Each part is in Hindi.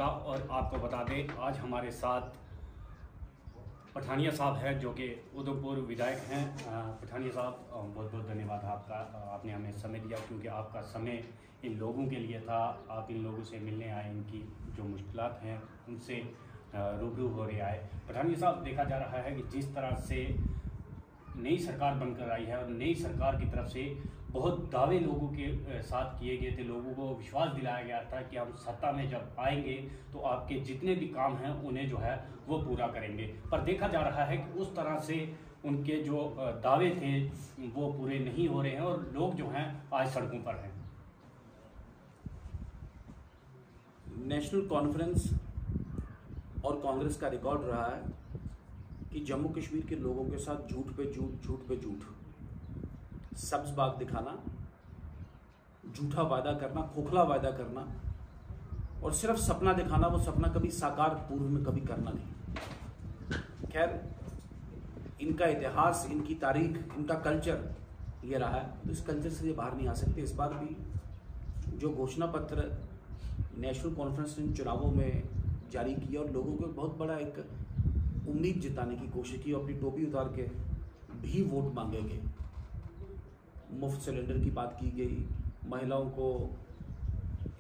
और आपको बता दें आज हमारे साथ पठानिया साहब है जो कि उदयपुर विधायक हैं। पठानिया साहब बहुत बहुत धन्यवाद आपका, आपने हमें समय दिया क्योंकि आपका समय इन लोगों के लिए था। आप इन लोगों से मिलने आए, इनकी जो मुश्किलात हैं उनसे रूबरू हो रहे आए। पठानिया साहब, देखा जा रहा है कि जिस तरह से नई सरकार बनकर आई है और नई सरकार की तरफ से बहुत दावे लोगों के साथ किए गए थे, लोगों को विश्वास दिलाया गया था कि हम सत्ता में जब आएंगे तो आपके जितने भी काम हैं उन्हें जो है वो पूरा करेंगे। पर देखा जा रहा है कि उस तरह से उनके जो दावे थे वो पूरे नहीं हो रहे हैं और लोग जो हैं आज सड़कों पर हैं। नेशनल कॉन्फ्रेंस और कांग्रेस का रिकॉर्ड रहा है कि जम्मू कश्मीर के लोगों के साथ झूठ पे झूठ, सब्ज बाग दिखाना, झूठा वादा करना, खोखला वादा करना और सिर्फ सपना दिखाना, वो सपना कभी साकार पूर्व में कभी करना नहीं। खैर, इनका इतिहास, इनकी तारीख, इनका कल्चर ये रहा है, तो इस कल्चर से ये बाहर नहीं आ सकते। इस बार भी जो घोषणा पत्र नेशनल कॉन्फ्रेंस ने चुनावों में जारी किया और लोगों को बहुत बड़ा एक उम्मीद जिताने की कोशिश की, अपनी टोपी उतार के भी वोट मांगे गए। मुफ्त सिलेंडर की बात की गई, महिलाओं को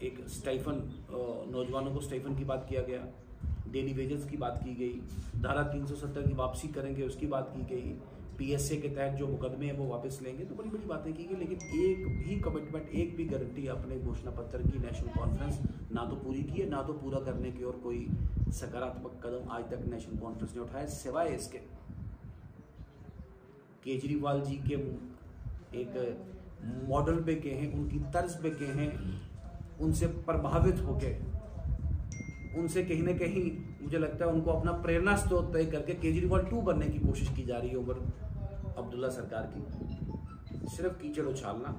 एक स्टाइफन, नौजवानों को स्टाइफन की बात किया गया, डेली वेजेस की बात की गई, धारा 370 की वापसी करेंगे उसकी बात की गई, पीएसए के तहत जो मुकदमे हैं वो वापस लेंगे, तो बड़ी बड़ी बातें की गई। लेकिन एक भी कमिटमेंट, एक भी गारंटी अपने घोषणा पत्र की नेशनल कॉन्फ्रेंस ना तो पूरी की है, ना तो पूरा करने की और कोई सकारात्मक कदम आज तक नेशनल कॉन्फ्रेंस ने उठाया, सिवाय इसके केजरीवाल जी के एक मॉडल पे के हैं, उनकी तर्ज पे के हैं, उनसे प्रभावित होके, उनसे कहीं ना कहीं मुझे लगता है उनको अपना प्रेरणा स्रोत तय करके केजरीवाल 2 बनने की कोशिश की जा रही है उमर अब्दुल्ला सरकार की। सिर्फ कीचड़ उछालना,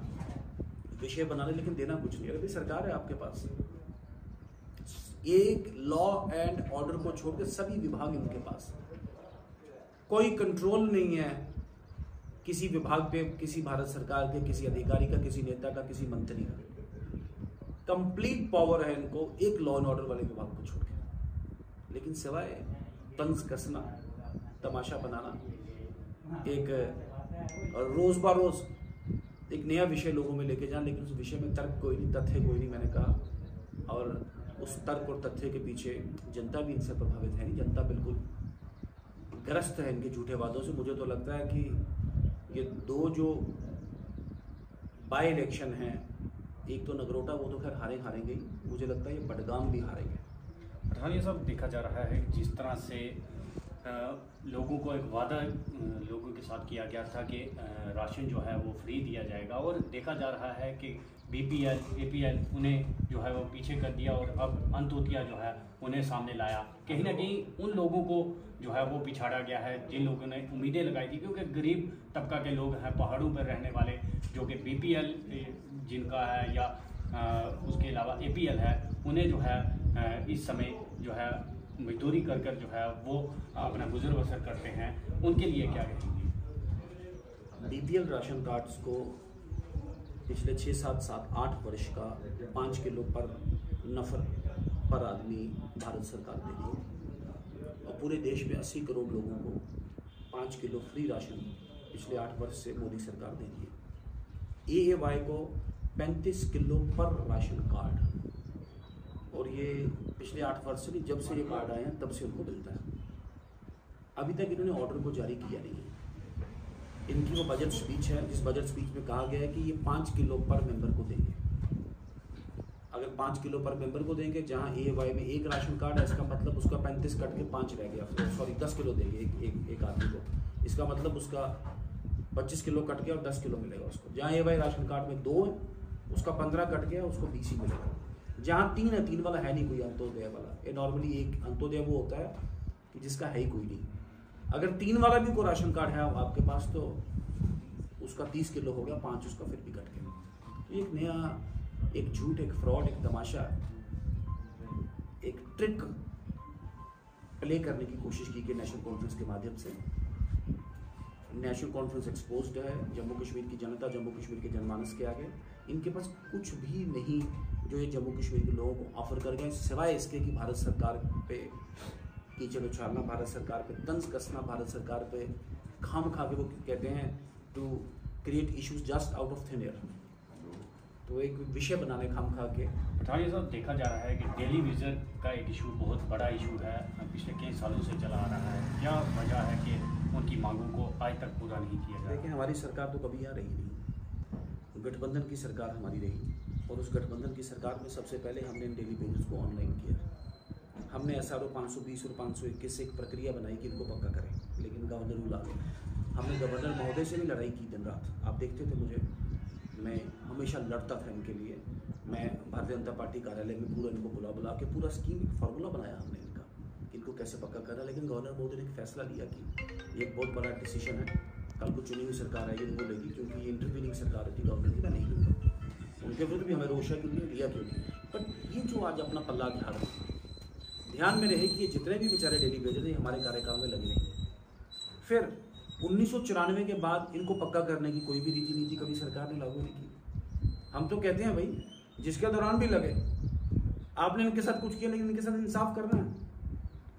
विषय बनाने, लेकिन देना कुछ नहीं। अभी सरकार है आपके पास, एक लॉ एंड ऑर्डर को छोड़कर सभी विभाग इनके पास, कोई कंट्रोल नहीं है किसी विभाग पे, किसी भारत सरकार के किसी अधिकारी का, किसी नेता का, किसी मंत्री का। कंप्लीट पावर है इनको एक लॉ एंड ऑर्डर वाले विभाग को छोड़ के। लेकिन सिवाय तंज कसना, तमाशा बनाना, एक रोज बरोज एक नया विषय लोगों में लेके जाना, लेकिन उस विषय में तर्क कोई नहीं, तथ्य कोई नहीं, मैंने कहा। और उस तर्क और तथ्य के पीछे जनता भी इनसे प्रभावित है नहीं, जनता बिल्कुल ग्रस्त है इनके झूठे वादों से। मुझे तो लगता है कि ये 2 जो बाई इलेक्शन हैं, एक तो नगरोटा, वो तो खैर हारेंगे ही, मुझे लगता है ये बडगाम भी हारेंगे। पठानिया साहब, देखा जा रहा है जिस तरह से लोगों को एक वादा लोगों के साथ किया गया था कि राशन जो है वो फ्री दिया जाएगा, और देखा जा रहा है कि बीपीएल, एपीएल उन्हें जो है वो पीछे कर दिया और अब अंत्योदय जो है उन्हें सामने लाया। कहीं ना कहीं उन लोगों को जो है वो पिछाड़ा गया है जिन लोगों ने उम्मीदें लगाई थी, क्योंकि गरीब तबका के लोग हैं, पहाड़ों पर रहने वाले, जो कि बीपीएल जिनका है या उसके अलावा एपीएल है, उन्हें जो है इस समय जो है मजदूरी कर कर जो है वो अपना गुजर बसर करते हैं, उनके लिए क्या कहेंगे? बीपीएल राशन कार्ड्स को पिछले 6, 7, 8 वर्ष का 5 किलो पर नफर पर आदमी भारत सरकार दे रही है और पूरे देश में 80 करोड़ लोगों को 5 किलो फ्री राशन पिछले 8 वर्ष से मोदी सरकार दे रही है। एएवाई को 35 किलो पर राशन कार्ड, और ये पिछले 8 वर्ष से नहीं, जब से ये कार्ड आए हैं तब से उनको मिलता है। अभी तक इन्होंने ऑर्डर को जारी किया नहीं है। इनकी वो बजट स्पीच है जिस बजट स्पीच में कहा गया है कि ये 5 किलो पर मेंबर को देंगे। अगर 5 किलो पर मेंबर को देंगे, जहां एएवाई में 1 राशन कार्ड है, इसका मतलब उसका 35 कट के 5 रह गया, सॉरी 10 किलो देंगे एक आदमी को, इसका मतलब उसका 25 किलो कट गया और 10 किलो मिलेगा उसको। जहाँ एएवाई राशन कार्ड में 2 है, उसका 15 कट गया, उसको 20 ही मिलेगा। जहाँ 3 है, 3 वाला है नहीं कोई अंत्योदय वाला। ये नॉर्मली एक अंत्योदय वो होता है कि जिसका है ही कोई नहीं। अगर 3 वाला भी कोई राशन कार्ड है आपके पास तो उसका 30 किलो हो गया, 5 उसका फिर भी कट गया। तो एक नया, एक झूठ, एक फ्रॉड, एक तमाशा, एक ट्रिक प्ले करने की कोशिश की गई नेशनल कॉन्फ्रेंस के माध्यम से। नेशनल कॉन्फ्रेंस एक्सपोज्ड है, जम्मू कश्मीर की जनता, जम्मू कश्मीर के जनमानस के आगे इनके पास कुछ भी नहीं जो ये जम्मू कश्मीर के लोगों को ऑफर कर गए, सिवाय इसके कि भारत सरकार पे कीचड़ उछालना, भारत सरकार पे तंज कसना, भारत सरकार पे खाम खा के वो कहते हैं to create issues just out of thin air, तो एक विषय बनाने खाम खा के। पठानिया साहब, देखा जा रहा है कि डेली विजन का एक इशू बहुत बड़ा इशू है, पिछले कई सालों से चला आ रहा है। क्या वजह है कि उनकी मांगों को आज तक पूरा नहीं किया जा रहा? देखिए, हमारी सरकार तो कभी यहाँ रही नहीं, गठबंधन की सरकार हमारी रही, और उस गठबंधन की सरकार में सबसे पहले हमने इन डेली वेजेस को ऑनलाइन किया। हमने SRO 520 और 521 से एक प्रक्रिया बनाई कि इनको पक्का करें, लेकिन गवर्नर रूल आ गया। हमने गवर्नर महोदय से भी लड़ाई की दिन रात, आप देखते थे मुझे, मैं हमेशा लड़ता था इनके लिए। मैं भारतीय जनता पार्टी कार्यालय में पूरा इनको बुला के पूरा स्कीम, एक फार्मूला बनाया हमने इनका कि इनको कैसे पक्का करना। लेकिन गवर्नर महोदय ने एक फैसला लिया कि ये एक बहुत बड़ा डिसीजन है, कल को चुनी हुई सरकार आएगी वो लेगी, क्योंकि ये इंटरवीनिंग सरकार थी गवर्नर की, मैं नहीं लूँगा। उनके विरुद्ध भी हमें रोष है क्योंकि लिया क्यों नहीं। बट ये जो आज अपना पल्ला झाड़ रहे हैं, ध्यान में रहे कि ये जितने भी बेचारे डेली वेजेस हैं हमारे कार्यकाल में लगे नहीं। फिर 1994 के बाद इनको पक्का करने की कोई भी नीति कभी सरकार ने लागू नहीं की। हम तो कहते हैं भाई, जिसके दौरान भी लगे, आपने इनके साथ कुछ किया, लेकिन इनके साथ इंसाफ करना है।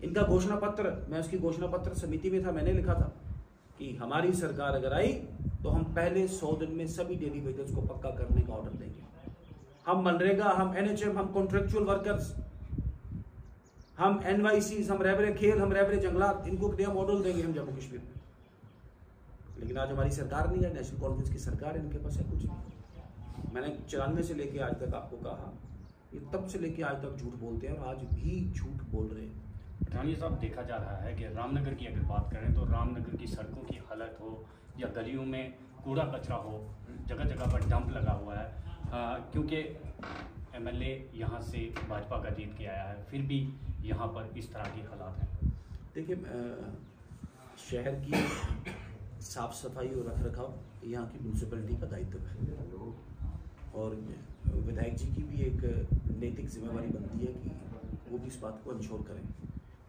इनका घोषणा पत्र, मैं उसकी घोषणा पत्र समिति में था, मैंने लिखा था कि हमारी सरकार अगर आई तो हम पहले 100 दिन में सभी डेली वेजेस को पक्का करने का ऑर्डर देंगे। हम मनरेगा, हम NHM, हम कॉन्ट्रेक्चुअल वर्कर्स, हम NYCs, हम रहबरे खेल, हम रहबरे जंगलात, इनको नया मॉडल देंगे हम जम्मू कश्मीर में। लेकिन आज हमारी सरकार नहीं है, नेशनल कॉन्फ्रेंस की सरकार है, इनके पास है कुछ नहीं। मैंने 94 से लेके आज तक आपको कहा, ये तब से लेके आज तक झूठ बोलते हैं और आज भी झूठ बोल रहे हैं। पठानिया साहब, देखा जा रहा है कि रामनगर की अगर बात करें तो रामनगर की सड़कों की हालत हो या गलियों में कूड़ा कचरा हो, जगह जगह पर डंप लगा हुआ है, क्योंकि MLA यहाँ से भाजपा का जीत के आया है, फिर भी यहाँ पर इस तरह की हालात हैं। देखिए, शहर की साफ सफाई और रख रखाव यहाँ की म्यूनसिपैलिटी का दायित्व है, और विधायक जी की भी एक नैतिक जिम्मेवारी बनती है कि वो भी इस बात को इंश्योर करें।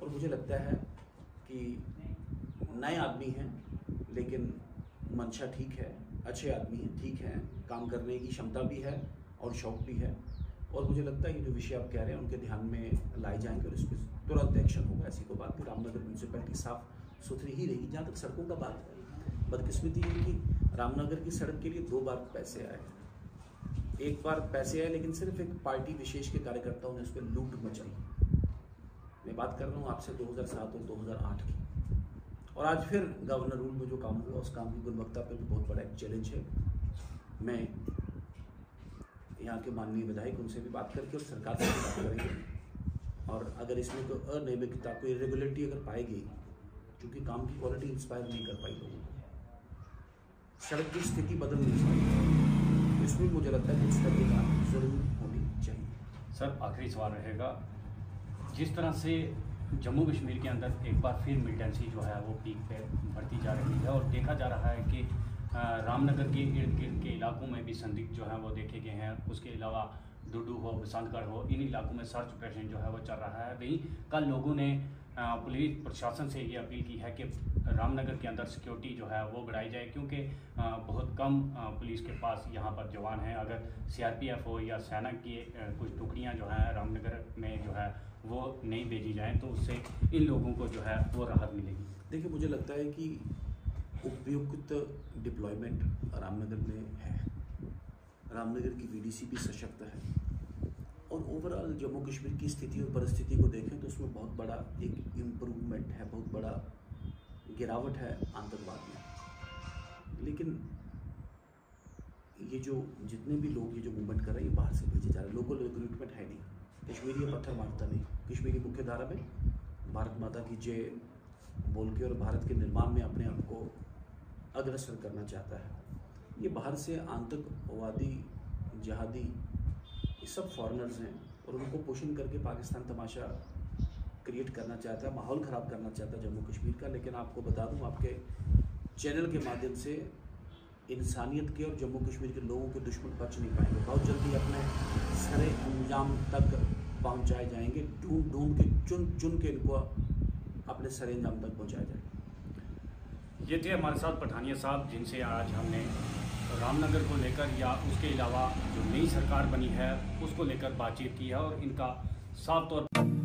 और मुझे लगता है कि नए आदमी हैं, लेकिन मंशा ठीक है, अच्छे आदमी हैं, ठीक हैं, काम करने की क्षमता भी है और शौक भी है। और मुझे लगता है कि जो विषय आप कह रहे हैं उनके ध्यान में लाए जाएंगे और इस पर तुरंत एक्शन होगा। ऐसी कोई बात नहीं, रामनगर म्यूनसिपैलिटी साफ सुथरी ही रहेगी। जहाँ तक सड़कों का बात है, बदकिस्मती है कि रामनगर की सड़क के लिए 2 बार पैसे आए। एक बार पैसे आए, लेकिन सिर्फ एक पार्टी विशेष के कार्यकर्ताओं ने उस पर लूट मचाई। मैं बात कर रहा हूँ आपसे 2007 और 2008 की। और आज फिर गवर्नर रूल में जो काम हुआ, उस काम की गुणवत्ता पर भी बहुत बड़ा एक चैलेंज है। मैं यहाँ के माननीय विधायक, उनसे भी बात करके और सरकार से भी बात करेंगे, और अगर इसमें कोई अनियमितता, कोई इरेगुलरिटी अगर पाई गई, क्योंकि काम की क्वालिटी इंस्पायर नहीं कर पाई लोगों को, सड़क की स्थिति बदल नहीं सकती, इसमें मुझे लगता है कुछ करने का जरूर होनी चाहिए। सर, आखिरी सवाल रहेगा, जिस तरह से जम्मू कश्मीर के अंदर एक बार फिर मिलिटेंसी जो है वो पीक पे बढ़ती जा रही है, और देखा जा रहा है कि रामनगर के इर्द गिर्द के इलाकों में भी संदिग्ध जो हैं वो देखे गए हैं। उसके अलावा डुडू हो, बसंतगढ़ हो, इन इलाकों में सर्च ऑपरेशन जो है वो चल रहा है। वहीं कल लोगों ने पुलिस प्रशासन से ये अपील की है कि रामनगर के अंदर सिक्योरिटी जो है वो बढ़ाई जाए, क्योंकि बहुत कम पुलिस के पास यहाँ पर जवान हैं। अगर CRPF हो या सेना की कुछ टुकड़ियाँ जो हैं रामनगर में जो है वो नहीं भेजी जाएँ, तो उससे इन लोगों को जो है वो राहत मिलेगी। देखिए, मुझे लगता है कि उपयुक्त डिप्लॉयमेंट रामनगर में है, रामनगर की VDC भी सशक्त है, और ओवरऑल जम्मू कश्मीर की स्थिति और परिस्थिति को देखें तो उसमें बहुत बड़ा एक इम्प्रूवमेंट है, बहुत बड़ा गिरावट है आतंकवाद में। लेकिन ये जो जितने भी लोग ये जो मूवमेंट कर रहे हैं, ये बाहर से भेजे जा रहे हैं। लोकल रिक्रूटमेंट है नहीं, कश्मीरी ये पत्थर मारता नहीं। कश्मीरी मुख्य धारा में भारत माता की जय बोल के और भारत के निर्माण में अपने आप को अग्रसर करना चाहता है। ये बाहर से आतंकवादी, जिहादी, ये सब फॉरेनर्स हैं, और उनको पोषण करके पाकिस्तान तमाशा क्रिएट करना चाहता है, माहौल ख़राब करना चाहता है जम्मू कश्मीर का। लेकिन आपको बता दूं, आपके चैनल के माध्यम से इंसानियत के और जम्मू कश्मीर के लोगों के दुश्मन बच नहीं पाएंगे। बहुत जल्दी अपने सरे अंजाम तक पहुंचाए जाएंगे, ढूंढ ढूंढ के, चुन चुन के इनको अपने सरे अंजाम तक पहुंचाया जाएगा। ये थे हमारे साथ पठानिया साहब, जिनसे आज हमने रामनगर को लेकर या उसके अलावा जो नई सरकार बनी है उसको लेकर बातचीत की है और इनका साफ तौर पर